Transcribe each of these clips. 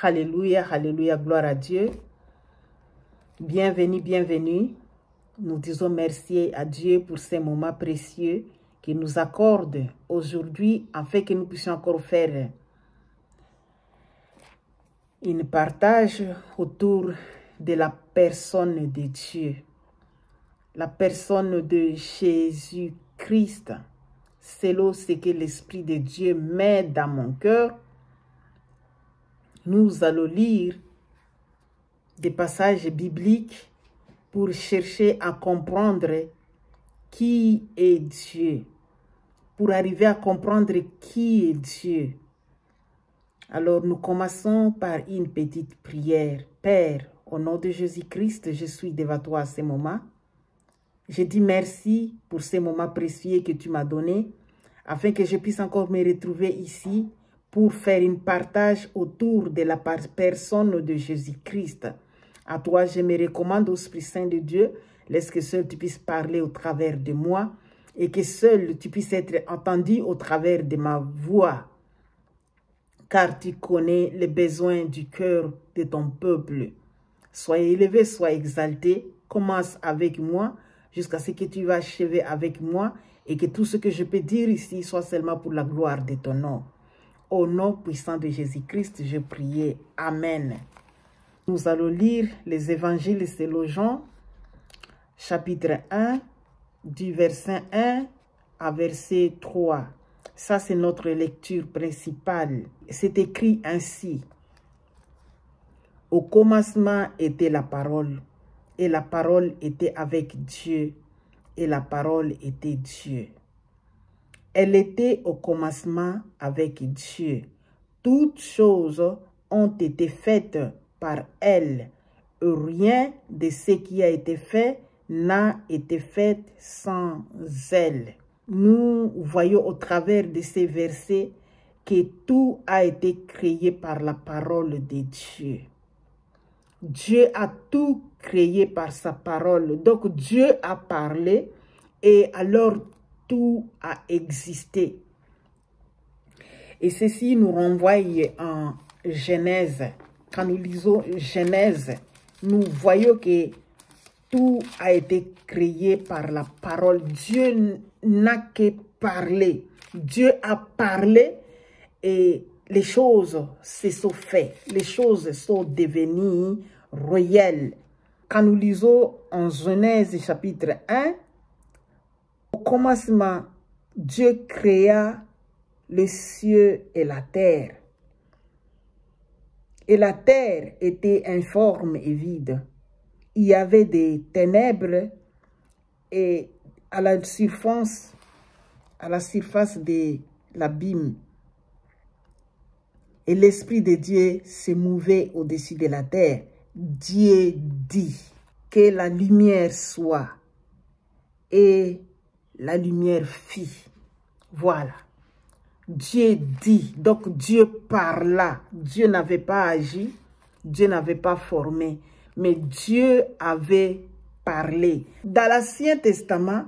Alléluia, alléluia, gloire à Dieu. Bienvenue, bienvenue. Nous disons merci à Dieu pour ces moments précieux qu'il nous accorde aujourd'hui afin que nous puissions encore faire un partage autour de la personne de Dieu. La personne de Jésus-Christ. Selon ce que l'Esprit de Dieu met dans mon cœur, nous allons lire des passages bibliques pour chercher à comprendre qui est Dieu, pour arriver à comprendre qui est Dieu. Alors nous commençons par une petite prière. Père, au nom de Jésus-Christ, je suis devant toi à ce moment. Je dis merci pour ces moments précieux que tu m'as donnés, afin que je puisse encore me retrouver ici pour faire un partage autour de la personne de Jésus-Christ. À toi, je me recommande au Esprit Saint de Dieu. Laisse que seul tu puisses parler au travers de moi et que seul tu puisses être entendu au travers de ma voix. Car tu connais les besoins du cœur de ton peuple. Sois élevé, sois exalté. Commence avec moi jusqu'à ce que tu vas achever avec moi et que tout ce que je peux dire ici soit seulement pour la gloire de ton nom. Au nom puissant de Jésus-Christ, je prie. Amen. Nous allons lire les évangiles selon Jean, chapitre 1, du verset 1 à verset 3. Ça, c'est notre lecture principale. C'est écrit ainsi. Au commencement était la parole, et la parole était avec Dieu, et la parole était Dieu. Elle était au commencement avec Dieu. Toutes choses ont été faites par elle. Rien de ce qui a été fait n'a été fait sans elle. Nous voyons au travers de ces versets que tout a été créé par la parole de Dieu. Dieu a tout créé par sa parole. Donc Dieu a parlé et alors tout a existé. Et ceci nous renvoie en Genèse. Quand nous lisons Genèse, nous voyons que tout a été créé par la parole. Dieu n'a que parlé. Dieu a parlé et les choses se sont faites. Les choses sont devenues réelles. Quand nous lisons en Genèse chapitre 1, au commencement, Dieu créa les cieux et la terre. Et la terre était informe et vide. Il y avait des ténèbres et à la surface de l'abîme. Et l'Esprit de Dieu se mouvait au-dessus de la terre. Dieu dit que la lumière soit. Et la lumière fit. Voilà. Dieu dit. Donc Dieu parla. Dieu n'avait pas agi. Dieu n'avait pas formé. Mais Dieu avait parlé. Dans l'Ancien Testament,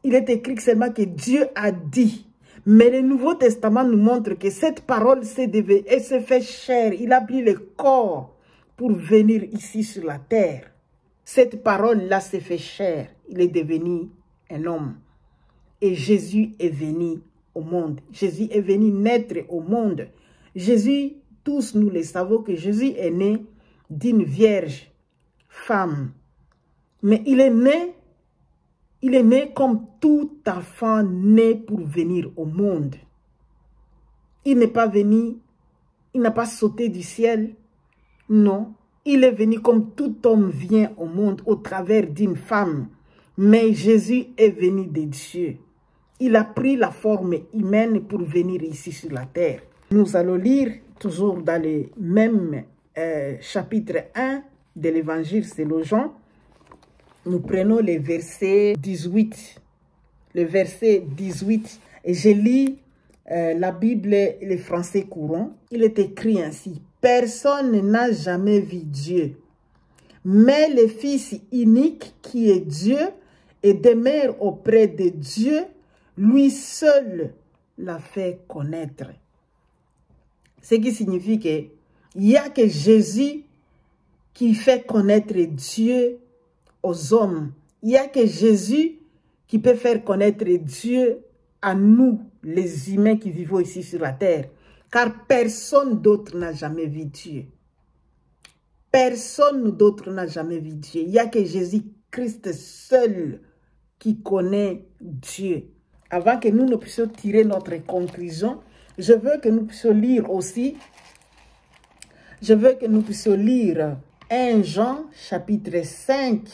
il est écrit seulement que Dieu a dit. Mais le Nouveau Testament nous montre que cette parole s'est fait chair. Il a pris le corps pour venir ici sur la terre. Cette parole-là s'est fait chair. Il est devenu un homme. Et Jésus est venu au monde. Jésus est venu naître au monde. Jésus, tous nous le savons que Jésus est né d'une vierge femme. Mais il est né comme tout enfant né pour venir au monde. Il n'est pas venu, il n'a pas sauté du ciel. Non, il est venu comme tout homme vient au monde au travers d'une femme. Mais Jésus est venu de Dieu. Il a pris la forme humaine pour venir ici sur la terre. Nous allons lire toujours dans le même chapitre 1 de l'évangile selon Jean. Nous prenons le verset 18. Le verset 18. Et je lis la Bible, le français courant. Il est écrit ainsi. Personne n'a jamais vu Dieu. Mais le Fils unique qui est Dieu et demeure auprès de Dieu, lui seul l'a fait connaître. Ce qui signifie que Il n'y a que Jésus qui fait connaître Dieu aux hommes. Il n'y a que Jésus qui peut faire connaître Dieu à nous, les humains qui vivons ici sur la terre. Car personne d'autre n'a jamais vu Dieu. Personne d'autre n'a jamais vu Dieu. Il n'y a que Jésus-Christ seul qui connaît Dieu. Avant que nous ne puissions tirer notre conclusion, je veux que nous puissions lire aussi, je veux que nous puissions lire 1 Jean chapitre 5.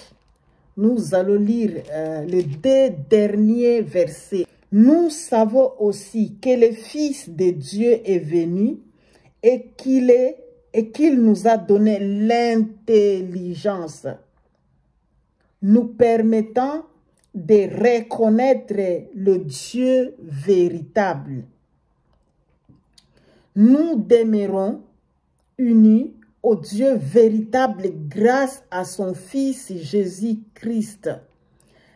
Nous allons lire les 2 derniers versets. Nous savons aussi que le Fils de Dieu est venu et qu'il nous a donné l'intelligence, nous permettant de reconnaître le Dieu véritable. Nous demeurons unis au Dieu véritable grâce à son Fils Jésus-Christ.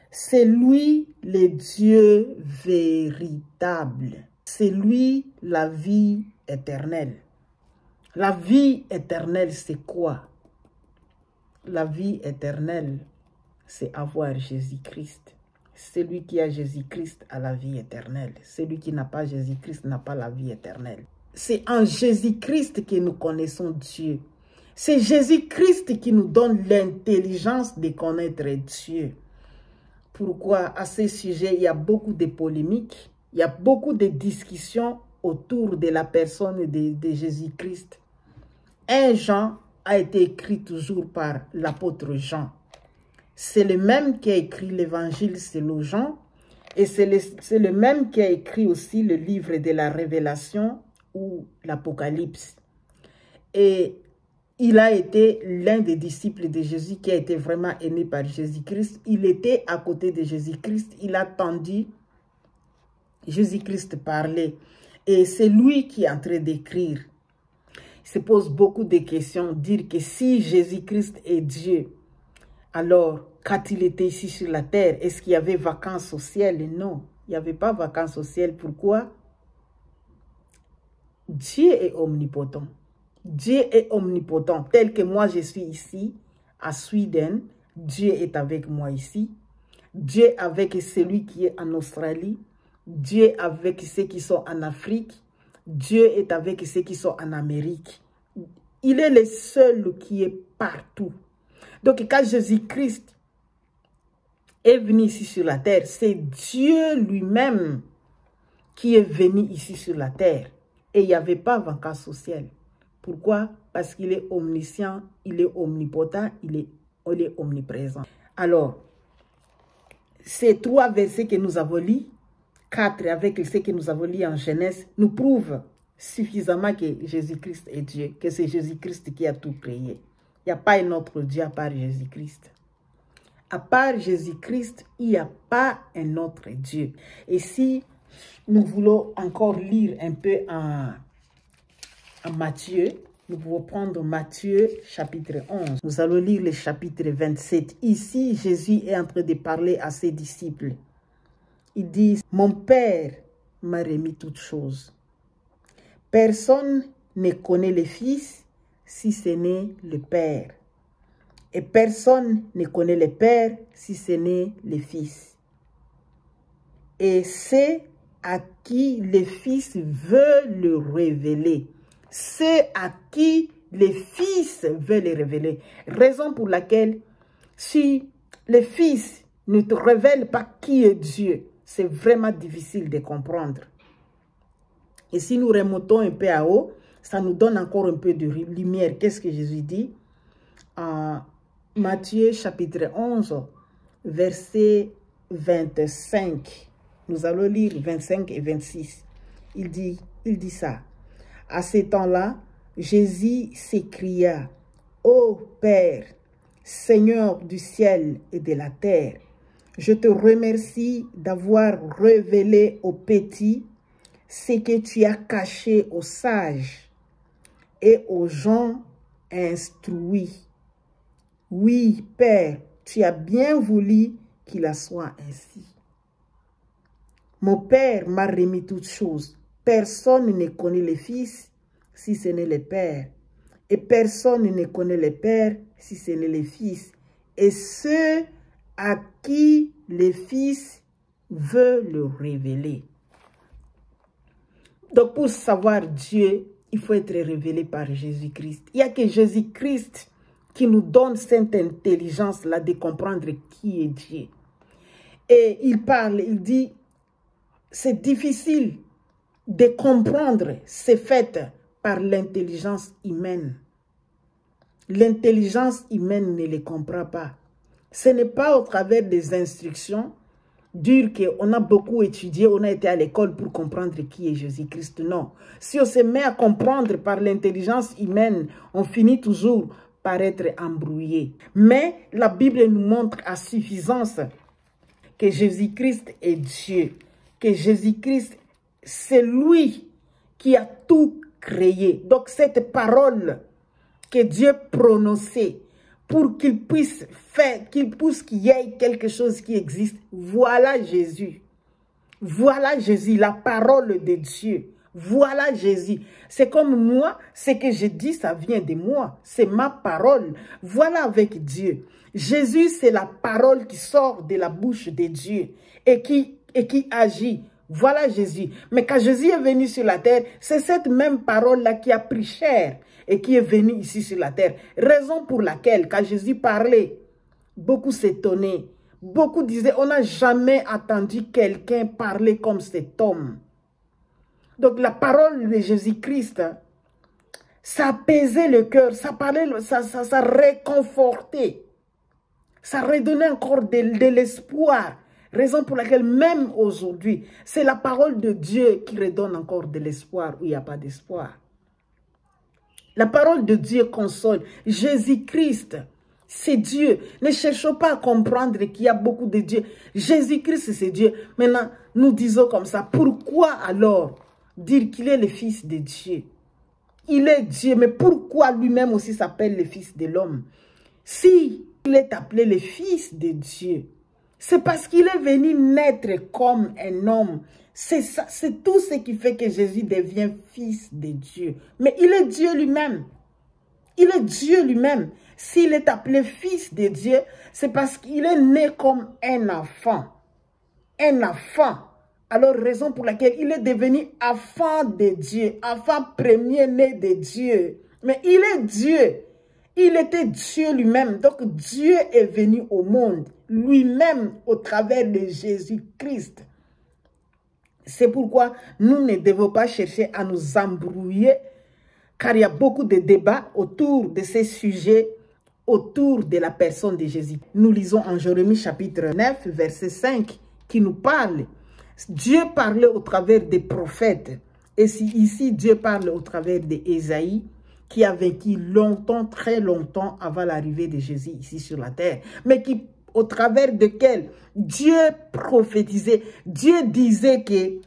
C'est lui le Dieu véritable. C'est lui la vie éternelle. La vie éternelle, c'est quoi? La vie éternelle, c'est avoir Jésus-Christ. Celui qui a Jésus-Christ a la vie éternelle. Celui qui n'a pas Jésus-Christ n'a pas la vie éternelle. C'est en Jésus-Christ que nous connaissons Dieu. C'est Jésus-Christ qui nous donne l'intelligence de connaître Dieu. Pourquoi à ce sujet, il y a beaucoup de polémiques, il y a beaucoup de discussions autour de la personne de Jésus-Christ. 1 Jean a été écrit toujours par l'apôtre Jean. C'est le même qui a écrit l'évangile selon Jean et c'est le même qui a écrit aussi le livre de la Révélation ou l'Apocalypse. Et il a été l'un des disciples de Jésus qui a été vraiment aimé par Jésus-Christ. Il était à côté de Jésus-Christ. Il a entendu Jésus-Christ parler. Et c'est lui qui est en train d'écrire. Il se pose beaucoup de questions. Dire que si Jésus-Christ est Dieu, alors quand il était ici sur la terre, est-ce qu'il y avait vacances au ciel? Non, il n'y avait pas vacances au ciel. Pourquoi? Dieu est omnipotent. Dieu est omnipotent. Tel que moi je suis ici, à Sweden, Dieu est avec moi ici. Dieu avec celui qui est en Australie. Dieu avec ceux qui sont en Afrique. Dieu est avec ceux qui sont en Amérique. Il est le seul qui est partout. Donc quand Jésus-Christ est venu ici sur la terre, c'est Dieu lui-même qui est venu ici sur la terre. Et il n'y avait pas vacances au ciel. Pourquoi? Parce qu'il est omniscient, il est omnipotent, il est omniprésent. Alors, ces 3 versets que nous avons lus, 4 avec ceux que nous avons lus en Genèse, nous prouvent suffisamment que Jésus-Christ est Dieu, que c'est Jésus-Christ qui a tout créé. Il n'y a pas un autre Dieu à part Jésus-Christ. À part Jésus-Christ, il n'y a pas un autre Dieu. Et si nous voulons encore lire un peu en Matthieu, nous pouvons prendre Matthieu chapitre 11. Nous allons lire le chapitre 27. Ici, Jésus est en train de parler à ses disciples. Il dit, « Mon Père m'a remis toutes choses. Personne ne connaît le Fils si ce n'est le Père. Et personne ne connaît le Père si ce n'est le Fils. Et c'est à qui le Fils veut le révéler. C'est à qui le Fils veut le révéler. Raison pour laquelle, si le Fils ne te révèle pas qui est Dieu, c'est vraiment difficile de comprendre. Et si nous remontons un peu à haut, ça nous donne encore un peu de lumière. Qu'est-ce que Jésus dit? En Matthieu chapitre 11, verset 25. Nous allons lire 25 et 26. Il dit ça. À ce temps-là, Jésus s'écria, « Ô Père, Seigneur du ciel et de la terre, je te remercie d'avoir révélé aux petits ce que tu as caché aux sages et aux gens instruits. Oui, Père, tu as bien voulu qu'il en soit ainsi. Mon Père m'a remis toutes choses. Personne ne connaît le Fils si ce n'est le Père. Et personne ne connaît le Père si ce n'est le Fils. Et ceux à qui le Fils veut le révéler. Donc pour savoir Dieu, il faut être révélé par Jésus-Christ. Il n'y a que Jésus-Christ qui nous donne cette intelligence-là de comprendre qui est Dieu. Et il parle, il dit, c'est difficile de comprendre ces faits par l'intelligence humaine. L'intelligence humaine ne les comprend pas. Ce n'est pas au travers des instructions, dire qu'on a beaucoup étudié, on a été à l'école pour comprendre qui est Jésus-Christ. Non. Si on se met à comprendre par l'intelligence humaine, on finit toujours par être embrouillé. Mais la Bible nous montre à suffisance que Jésus-Christ est Dieu. Que Jésus-Christ, c'est lui qui a tout créé. Donc cette parole que Dieu prononçait pour qu'il puisse faire, qu'il y ait quelque chose qui existe. Voilà Jésus. Voilà Jésus, la parole de Dieu. Voilà Jésus. C'est comme moi, ce que je dis, ça vient de moi. C'est ma parole. Voilà avec Dieu. Jésus, c'est la parole qui sort de la bouche de Dieu et qui agit. Voilà Jésus. Mais quand Jésus est venu sur la terre, c'est cette même parole-là qui a pris chair et qui est venue ici sur la terre. Raison pour laquelle, quand Jésus parlait, beaucoup s'étonnaient. Beaucoup disaient, on n'a jamais entendu quelqu'un parler comme cet homme. Donc la parole de Jésus-Christ, ça apaisait le cœur, ça parlait, ça réconfortait. Ça redonnait encore de l'espoir. Raison pour laquelle même aujourd'hui, c'est la parole de Dieu qui redonne encore de l'espoir où il n'y a pas d'espoir. La parole de Dieu console. Jésus-Christ, c'est Dieu. Ne cherchons pas à comprendre qu'il y a beaucoup de dieux. Jésus-Christ, c'est Dieu. Maintenant, nous disons comme ça, pourquoi alors dire qu'il est le Fils de Dieu? Il est Dieu, mais pourquoi lui-même aussi s'appelle le Fils de l'homme? Si il est appelé le Fils de Dieu, c'est parce qu'il est venu naître comme un homme. C'est ça, c'est tout ce qui fait que Jésus devient Fils de Dieu. Mais il est Dieu lui-même. Il est Dieu lui-même. S'il est appelé Fils de Dieu, c'est parce qu'il est né comme un enfant. Un enfant. Alors, raison pour laquelle il est devenu enfant de Dieu. Enfant premier-né de Dieu. Mais il est Dieu. Il était Dieu lui-même. Donc, Dieu est venu au monde lui-même au travers de Jésus-Christ. C'est pourquoi nous ne devons pas chercher à nous embrouiller, car il y a beaucoup de débats autour de ces sujets, autour de la personne de Jésus. Nous lisons en Jérémie chapitre 9, verset 5, qui nous parle. Dieu parlait au travers des prophètes. Et ici, Dieu parle au travers d'Ésaïe, qui a vécu longtemps, très longtemps avant l'arrivée de Jésus ici sur la terre. Mais qui, au travers duquel Dieu prophétisait, Dieu disait que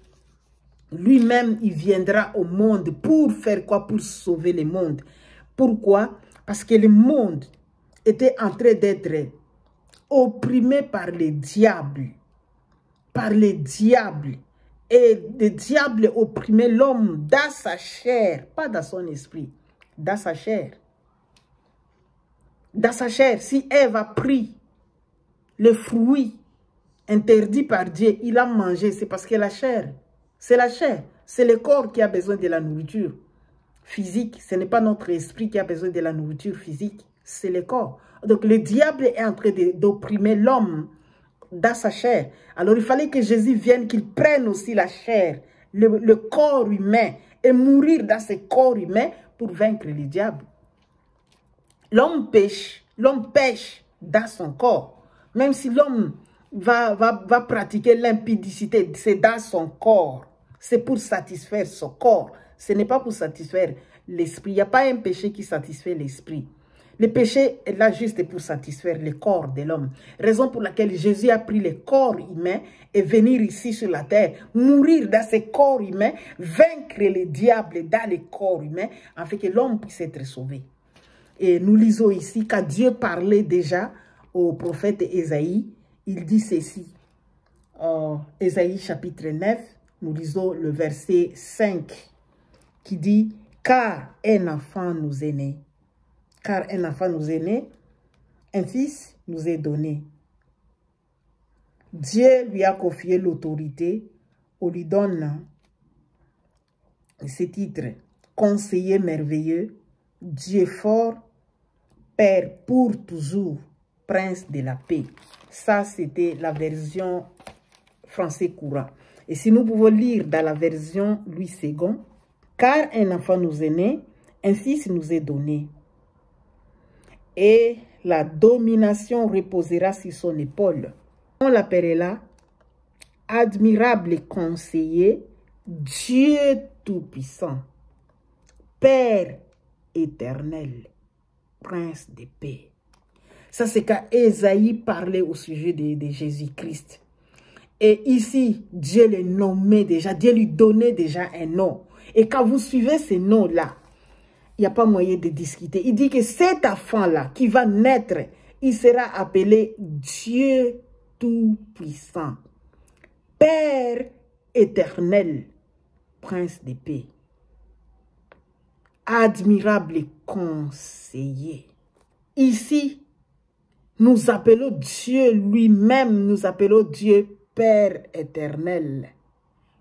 lui-même, il viendra au monde pour faire quoi? Pour sauver le monde. Pourquoi? Parce que le monde était en train d'être opprimé par les diables. Par les diables. Et le diable opprimait l'homme dans sa chair, pas dans son esprit, dans sa chair. Dans sa chair, si Ève a pris le fruit interdit par Dieu, il a mangé, c'est parce que la chair, c'est la chair, c'est le corps qui a besoin de la nourriture physique. Ce n'est pas notre esprit qui a besoin de la nourriture physique, c'est le corps. Donc le diable est en train d'opprimer l'homme dans sa chair. Alors il fallait que Jésus vienne, qu'il prenne aussi la chair, le corps humain, et mourir dans ce corps humain pour vaincre le diable. L'homme pêche dans son corps. Même si l'homme va pratiquer l'impudicité, c'est dans son corps. C'est pour satisfaire son corps. Ce n'est pas pour satisfaire l'esprit. Il n'y a pas un péché qui satisfait l'esprit. Le péché est là juste pour satisfaire le corps de l'homme. Raison pour laquelle Jésus a pris le corps humain et venir ici sur la terre, mourir dans ce corps humain, vaincre le diable dans le corps humain, afin que l'homme puisse être sauvé. Et nous lisons ici, quand Dieu parlait déjà au prophète Ésaïe, il dit ceci. Ésaïe chapitre 9, nous lisons le verset 5, qui dit « Car un enfant nous est né, Car un enfant nous est né, un fils nous est donné. Dieu lui a confié l'autorité, on lui donne ce titre, conseiller merveilleux, Dieu fort, Père pour toujours, Prince de la paix. Ça, c'était la version français courant. Et si nous pouvons lire dans la version Louis II, car un enfant nous est né, un fils nous est donné. Et la domination reposera sur son épaule. On l'appellera admirable conseiller, Dieu tout-puissant, Père éternel, Prince de paix. Ça, c'est quand Ésaïe parlait au sujet de Jésus-Christ. Et ici, Dieu le nommait déjà, Dieu lui donnait déjà un nom. Et quand vous suivez ces noms-là, il n'y a pas moyen de discuter. Il dit que cet enfant-là qui va naître, il sera appelé Dieu tout-puissant, Père éternel, Prince de paix, admirable conseiller. Ici, nous appelons Dieu lui-même, nous appelons Dieu Père éternel.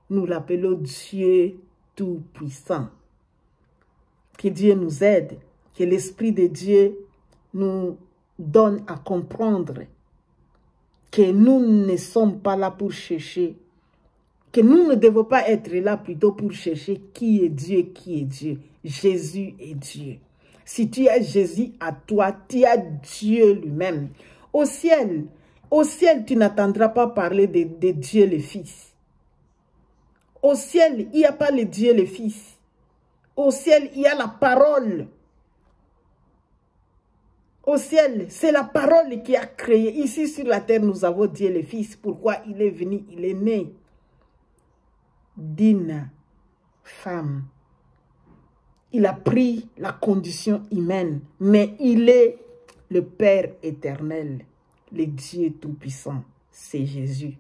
Nous l'appelons Dieu tout-puissant. Que Dieu nous aide, que l'Esprit de Dieu nous donne à comprendre que nous ne sommes pas là pour chercher, que nous ne devons pas être là plutôt pour chercher qui est Dieu, qui est Dieu. Jésus est Dieu. Si tu as Jésus à toi, tu as Dieu lui-même. Au ciel, tu n'entendras pas parler de Dieu le Fils. Au ciel, il n'y a pas le Dieu le Fils. Au ciel, il y a la parole. Au ciel, c'est la parole qui a créé. Ici sur la terre, nous avons Dieu le Fils. Pourquoi il est venu? Il est né d'une femme. Il a pris la condition humaine, mais il est le Père éternel, le Dieu tout-puissant. C'est Jésus.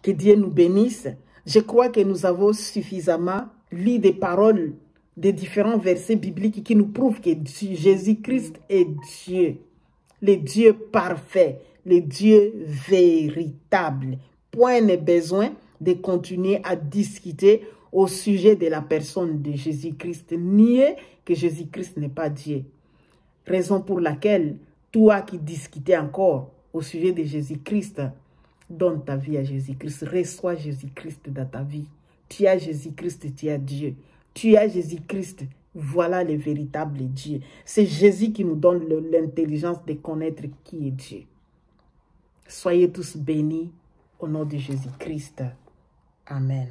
Que Dieu nous bénisse. Je crois que nous avons suffisamment lu des paroles des différents versets bibliques qui nous prouvent que Jésus-Christ est Dieu, le Dieu parfait, le Dieu véritable. Point n'est besoin de continuer à discuter au sujet de la personne de Jésus-Christ, nier que Jésus-Christ n'est pas Dieu. Raison pour laquelle, toi qui discutais encore au sujet de Jésus-Christ, donne ta vie à Jésus-Christ, reçois Jésus-Christ dans ta vie. Tu as Jésus-Christ, tu as Dieu. Tu as Jésus-Christ, voilà le véritable Dieu. C'est Jésus qui nous donne l'intelligence de connaître qui est Dieu. Soyez tous bénis au nom de Jésus-Christ. Amen.